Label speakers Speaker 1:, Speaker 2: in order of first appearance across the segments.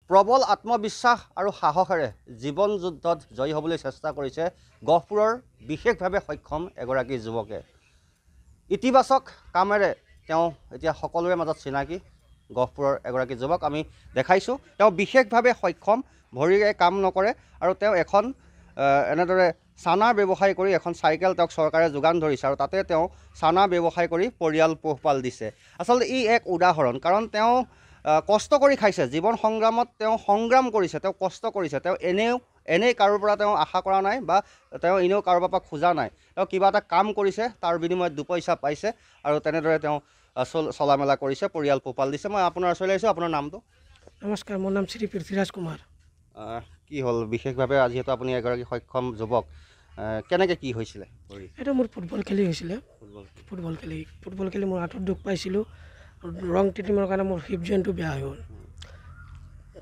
Speaker 1: প্ৰবল আত্মবিশ্বাস আৰু সাহসেৰে জীৱন যুদ্ধত জয়ী হ'বলৈ চেষ্টা কৰিছে গহপুৰৰ বিশেষভাৱে সক্ষম এগৰাকী যুৱকে। ইতিবাচক কামেৰে তেওঁ এতিয়া সকলোৰে মাজত চিনাকি গহপুৰৰ এগৰাকী যুৱক। আমি দেখাইছোঁ তেওঁ বিশেষভাৱে সক্ষম, ভৰিৰে কাম নকৰে আৰু তেওঁ এখন এনেদৰে চানা ব্যৱসায় কৰি এখন চাইকেল তেওঁক চৰকাৰে যোগান ধৰিছে আৰু তাতে তেওঁ চানা ব্যৱসায় কৰি পৰিয়াল পোহপাল দিছে। আচলতে ই এক উদাহৰণ, কাৰণ তেওঁ কষ্ট কৰি খাইছে, জীৱন সংগ্ৰামত তেওঁ সংগ্ৰাম কৰিছে, তেওঁ কষ্ট কৰিছে। তেওঁ এনেই কাৰোৰ পৰা তেওঁ আশা কৰা নাই বা তেওঁ এনেও কাৰোবাৰ পৰা খোজা নাই। তেওঁ কিবা এটা কাম কৰিছে, তাৰ বিনিময়ত দুপইচা পাইছে আৰু তেনেদৰে তেওঁ চলা মেলা কৰিছে, পৰিয়াল পোহপাল দিছে। মই আপোনাৰ ওচৰলৈ আহিছোঁ। আপোনাৰ নামটো?
Speaker 2: নমস্কাৰ, মোৰ নাম শ্ৰী পৃথ্বীৰাজ কুমাৰ।
Speaker 1: কি হ'ল বিশেষভাৱে যিহেতু আপুনি এগৰাকী সক্ষম যুৱক, কেনেকৈ কি হৈছিলে?
Speaker 2: এইটো মোৰ ফুটবল খেলি হৈছিলে। ফুটবল খেলি মোৰ হাতত দুখ পাইছিলোঁ। ৰং ট্ৰিটমেণ্টৰ কাৰণে মোৰ হিপ জইণ্টটো বেয়া হৈ গ'ল।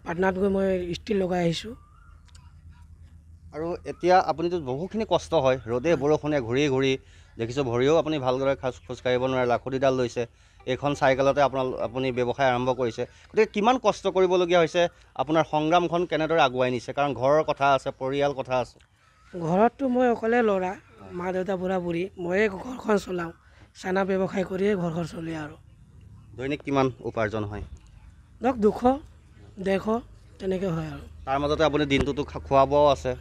Speaker 2: পাটনাত গৈ মই ষ্টিল লগাই আহিছোঁ।
Speaker 1: আৰু এতিয়া আপুনিতো বহুখিনি কষ্ট হয়, ৰ'দে বৰষুণে ঘূৰি দেখিছোঁ, ভৰিও আপুনি ভালদৰে খোজকাঢ়িব নোৱাৰে, লাখুটিডাল লৈছে। এইখন চাইকেলতে আপুনি ব্যৱসায় আৰম্ভ কৰিছে। গতিকে কিমান কষ্ট কৰিবলগীয়া হৈছে, আপোনাৰ সংগ্ৰামখন কেনেদৰে আগুৱাই নিছে? কাৰণ ঘৰৰ কথা আছে, পৰিয়াল কথা আছে।
Speaker 2: ঘৰততো মই অকলে ল'ৰা, মা দেউতা বুঢ়া বুঢ়ী, ময়ে ঘৰখন চলাওঁ। চানা ব্যৱসায় কৰিয়ে ঘৰখন চলি আৰু।
Speaker 1: দৈনিক কিমান উপাৰ্জন হয়?
Speaker 2: ধৰক 200-150 তেনেকৈ হয় আৰু।
Speaker 1: তাৰ মাজতে আপুনি দিনটোতো খোৱা বোৱাও আছে।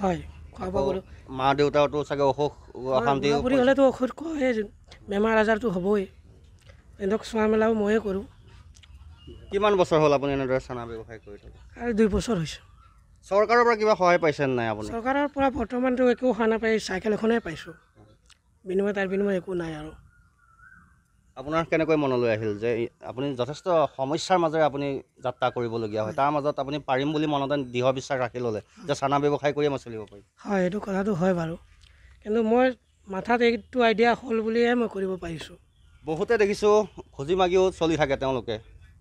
Speaker 2: হয়, খোৱা বোৱা কৰোঁ।
Speaker 1: মা দেউতাওতো চাগে অসুখ অশান্তি
Speaker 2: বুঢ়ী হ'লেতো ঔষধ খোৱাহে, বেমাৰ আজাৰটো হ'বই। সিহঁতক চোৱা মেলাও ময়ে কৰোঁ।
Speaker 1: কিমান বছৰ হ'ল আপুনি এনেদৰে চানা ব্যৱসায় কৰি থাকে?
Speaker 2: আৰু 2 বছৰ হৈছে।
Speaker 1: চৰকাৰৰ পৰা কিবা সহায় পাইছে নাই আপুনি?
Speaker 2: চৰকাৰৰ পৰা বৰ্তমানতো একো সহায় নাপাই, চাইকেল এখনেই পাইছোঁ। তাৰ বিনিময় একো নাই আৰু।
Speaker 1: আপোনাৰ কেনেকৈ মনলৈ আহিল যে আপুনি যথেষ্ট সমস্যাৰ মাজেৰে আপুনি যাত্ৰা কৰিবলগীয়া হয়, তাৰ মাজত আপুনি পাৰিম বুলি মনতে দৃঢ় বিশ্বাস ৰাখি ল'লে যে চানা ব্যৱসায় কৰিয়ে মই চলিব পাৰিম?
Speaker 2: হয়, এইটো কথাটো হয় বাৰু, কিন্তু মই মাথাত এইটো আইডিয়া হ'ল বুলিহে মই কৰিব পাৰিছোঁ।
Speaker 1: বহুতে দেখিছোঁ খুজি মাগিও চলি থাকে তেওঁলোকে,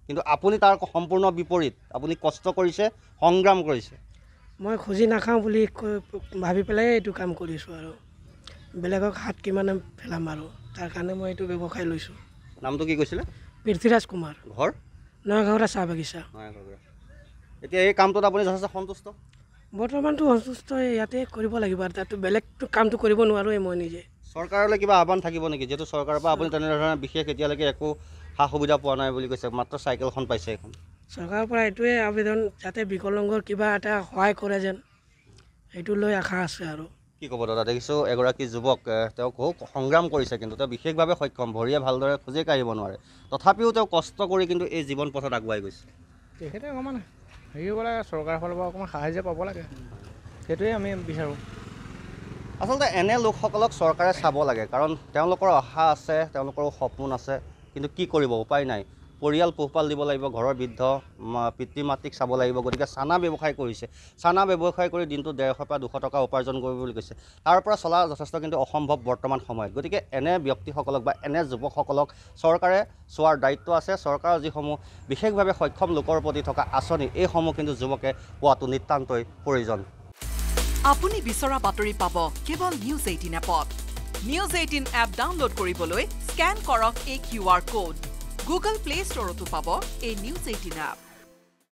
Speaker 1: কিন্তু আপুনি তাৰ সম্পূৰ্ণ বিপৰীত। আপুনি কষ্ট কৰিছে, সংগ্ৰাম কৰিছে।
Speaker 2: মই খুজি নাখাওঁ বুলি ভাবি পেলাই এইটো কাম কৰিছোঁ আৰু বেলেগক হাত কিমান পেলাম আৰু, তাৰ কাৰণে মই এইটো ব্যৱসায় লৈছোঁ।
Speaker 1: নামটো কি কৈছিলে?
Speaker 2: পৃথ্বীৰাজ কুমাৰ।
Speaker 1: ঘৰ?
Speaker 2: নগাঁৱৰ চাহ বাগিচা।
Speaker 1: এতিয়া এই কামটোত আপুনি যথেষ্ট সন্তুষ্ট?
Speaker 2: বৰ্তমানটো সন্তুষ্ট, ইয়াতে কৰিব লাগিব আৰু তাতো বেলেগটো কামটো কৰিব নোৱাৰোঁৱেই মই নিজে।
Speaker 1: চৰকাৰলৈ কিবা আহ্বান থাকিব নেকি, যিহেতু চৰকাৰৰ পৰা আপুনি তেনেধৰণে বিশেষ এতিয়ালৈকে একো সা সুবিধা পোৱা নাই বুলি কৈছে, মাত্ৰ চাইকেলখন পাইছে এখন?
Speaker 2: চৰকাৰৰ পৰা এইটোৱে আবেদন, যাতে বিকলাংগৰ কিবা এটা সহায় কৰে যেন, সেইটো লৈ আশা আছে আৰু।
Speaker 1: কি ক'ব দাদা? দেখিছোঁ এগৰাকী যুৱক, তেওঁ খুব সংগ্ৰাম কৰিছে, কিন্তু তেওঁ বিশেষভাৱে সক্ষম, ভৰিয়ে ভালদৰে খোজেই কাঢ়িব নোৱাৰে, তথাপিও তেওঁ কষ্ট কৰি কিন্তু এই জীৱন পথত আগুৱাই গৈছে।
Speaker 3: তেখেতে অকণমান হেৰি হ'ব লাগে, চৰকাৰৰ ফালৰ পৰা অকণমান সাহাৰ্য পাব লাগে, সেইটোৱে আমি বিচাৰোঁ।
Speaker 1: আচলতে এনে লোকসকলক চৰকাৰে চাব লাগে, কাৰণ তেওঁলোকৰ আশা আছে, তেওঁলোকৰো সপোন আছে, কিন্তু কি কৰিব, উপায় নাই। পৰিয়াল পোহপাল দিব লাগিব, ঘৰৰ বৃদ্ধ পিতৃ মাতৃক চাব লাগিব। গতিকে চানা ব্যৱসায় কৰিছে, চানা ব্যৱসায় কৰি দিনটোত 150 পৰা 200 টকা উপাৰ্জন কৰিব বুলি কৈছে। তাৰ পৰা চলা যথেষ্ট কিন্তু অসম্ভৱ বৰ্তমান সময়ত। গতিকে এনে ব্যক্তিসকলক বা এনে যুৱকসকলক চৰকাৰে চোৱাৰ দায়িত্ব আছে। চৰকাৰৰ যিসমূহ বিশেষভাৱে সক্ষম লোকৰ প্ৰতি থকা আঁচনি, এইসমূহ কিন্তু যুৱকে পোৱাটো নিতান্তই প্ৰয়োজন।
Speaker 4: আপুনি বিচৰা বাতৰি পাব কেৱল নিউজ 18 এপত। নিউজ 18 এপ ডাউনলোড কৰিবলৈ স্কেন কৰক এই QR কোড। গুগল প্লে ষ্টৰতো পাব এই নিউজ 18 এপ।